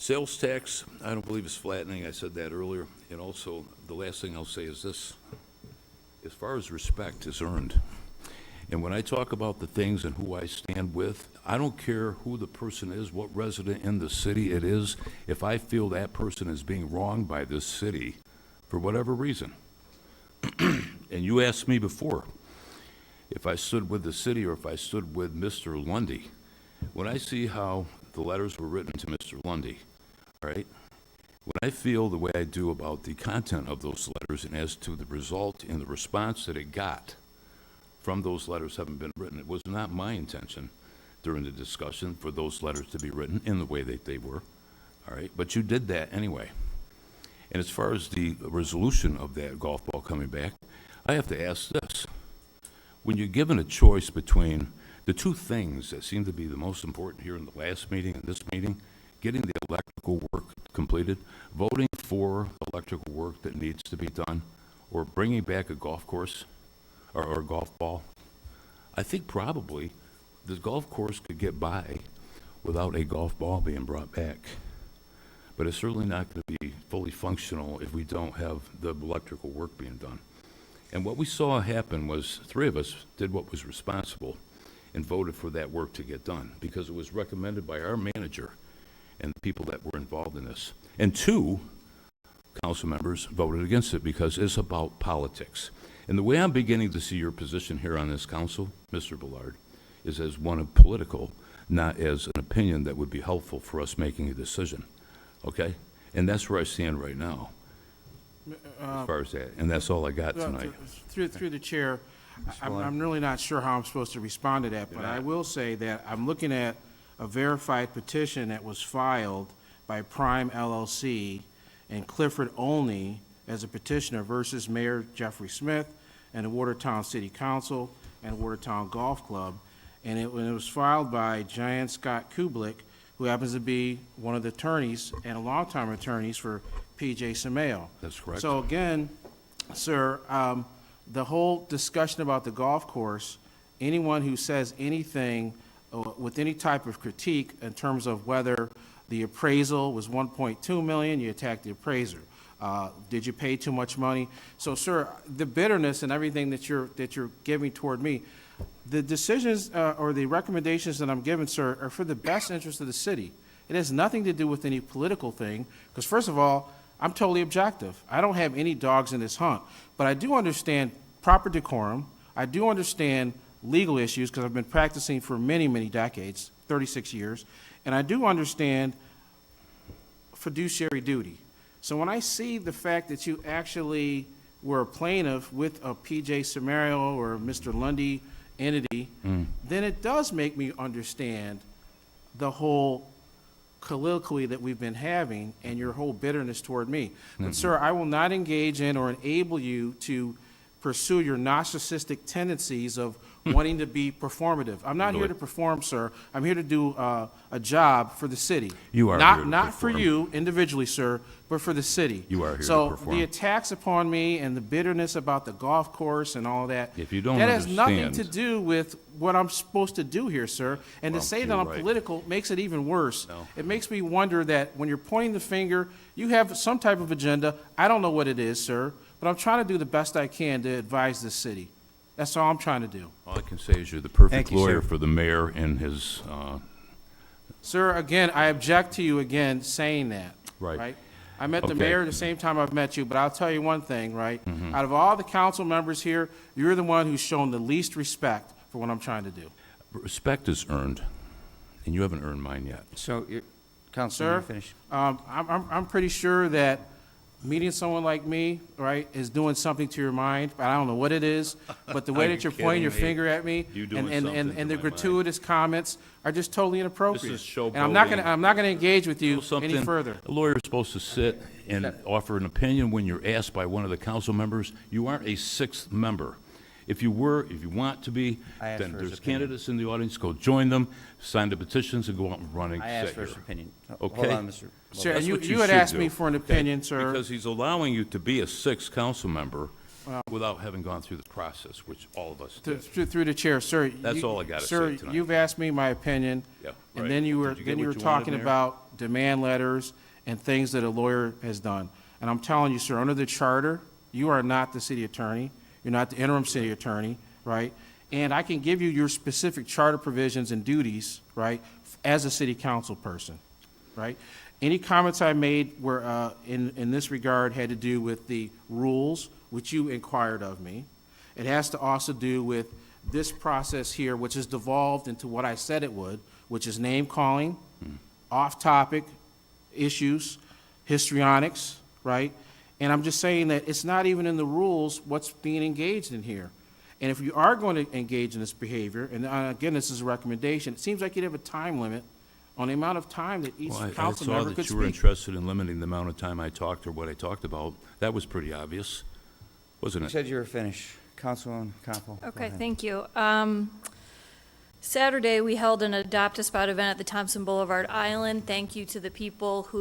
Sales tax, I don't believe is flattening. I said that earlier. And also, the last thing I'll say is this. As far as respect is earned, and when I talk about the things and who I stand with, I don't care who the person is, what resident in the city it is. If I feel that person is being wronged by this city, for whatever reason, and you asked me before if I stood with the city or if I stood with Mr. Lundy, when I see how the letters were written to Mr. Lundy, right? When I feel the way I do about the content of those letters and as to the result and the response that it got from those letters having been written, it was not my intention during the discussion for those letters to be written in the way that they were, all right? But you did that anyway. And as far as the resolution of that golf ball coming back, I have to ask this. When you're given a choice between the two things that seem to be the most important here in the last meeting and this meeting, getting the electrical work completed, voting for electrical work that needs to be done, or bringing back a golf course or a golf ball, I think probably the golf course could get by without a golf ball being brought back. But it's certainly not going to be fully functional if we don't have the electrical work being done. And what we saw happen was 3 of us did what was responsible and voted for that work to get done because it was recommended by our manager and the people that were involved in this. And 2 council members voted against it because it's about politics. And the way I'm beginning to see your position here on this council, Mr. Ballard, is as one of political, not as an opinion that would be helpful for us making a decision, okay? And that's where I stand right now, as far as that. And that's all I got tonight. Through the chair, I'm really not sure how I'm supposed to respond to that, but I will say that I'm looking at a verified petition that was filed by Prime LLC and Clifford Olney as a petitioner versus Mayor Jeffrey Smith and the Watertown City Council and Watertown Golf Club. And it was filed by Jan Scott Kublik, who happens to be one of the attorneys and a longtime attorneys for P.J. Samayo. That's correct. So again, sir, the whole discussion about the golf course, anyone who says anything with any type of critique in terms of whether the appraisal was 1.2 million, you attack the appraiser. Did you pay too much money? So, sir, the bitterness and everything that you're giving toward me, the decisions or the recommendations that I'm giving, sir, are for the best interest of the city. It has nothing to do with any political thing, because first of all, I'm totally objective. I don't have any dogs in this hunt, but I do understand proper decorum. I do understand legal issues because I've been practicing for many, many decades, 36 years, and I do understand fiduciary duty. So when I see the fact that you actually were a plaintiff with a P.J. Samayo or Mr. Lundy entity, then it does make me understand the whole colloquy that we've been having and your whole bitterness toward me. But, sir, I will not engage in or enable you to pursue your narcissistic tendencies of wanting to be performative. I'm not here to perform, sir. I'm here to do a job for the city. You are not for you individually, sir, but for the city. You are here so to perform. The attacks upon me and the bitterness about the golf course and all that, if you don't that has nothing understand, to do with what I'm supposed to do here, sir. And well, to say that you're I'm right. political makes it even worse. No. It makes me wonder that when you're pointing the finger, you have some type of agenda. I don't know what it is, sir, but I'm trying to do the best I can to advise this city. That's all I'm trying to do. all I can say is you're the perfect Thank you, lawyer sir. for the mayor and his, Sir, again, I object to you again saying that. Right. I met the Okay. mayor the same time I've met you, but I'll tell you one thing, right? Out of all the council members here, you're the one who's shown the least respect for what I'm trying to do. respect is earned, and you haven't earned mine yet. So, Councilman, Sir, finish. I'm pretty sure that meeting someone like me, right, is doing something to your mind, but I don't know what it is. But the way Are that you you're pointing your kidding me? finger at me You doing and something to the my mind. gratuitous comments are just totally inappropriate. This is showboating. And I'm not gonna engage with you Something- any further. A lawyer's supposed to sit and offer an opinion when you're asked by one of the council members. You aren't a 6th member. If you were, if you want to be, I asked then for his there's opinion. candidates in the audience, go join them, sign the petitions, and go out and run and I asked sit for his here. opinion. Okay. Hold on, Mr. Sir, That's you what you had should asked do, me for an okay? opinion, sir. Because he's allowing you to be a 6th council member without having gone through the process, which all of us did. Through the chair, sir. That's all I gotta say Sir, tonight. you've asked me my opinion, Yeah, and right. then you were Did you get what you wanted, talking Mayor? about demand letters and things that a lawyer has done. And I'm telling you, sir, under the charter, you are not the city attorney. You're not the interim city attorney, right? And I can give you your specific charter provisions and duties, right, as a city council person, right? Any comments I made were, in this regard, had to do with the rules, which you inquired of me. It has to also do with this process here, which has devolved into what I said it would, which is name calling, off-topic issues, histrionics, right? And I'm just saying that it's not even in the rules what's being engaged in here. And if you are going to engage in this behavior, and again, this is a recommendation, it seems like you'd have a time limit on the amount of time that each Well, I council saw member that could you were speak. interested in limiting the amount of time I talked or what I talked about. That was pretty obvious, wasn't You it? said you were finished. Councilwoman Campbell. go Okay, ahead. thank you. Saturday, we held an Adopt a Spot event at the Thompson Boulevard Island. Thank you to the people who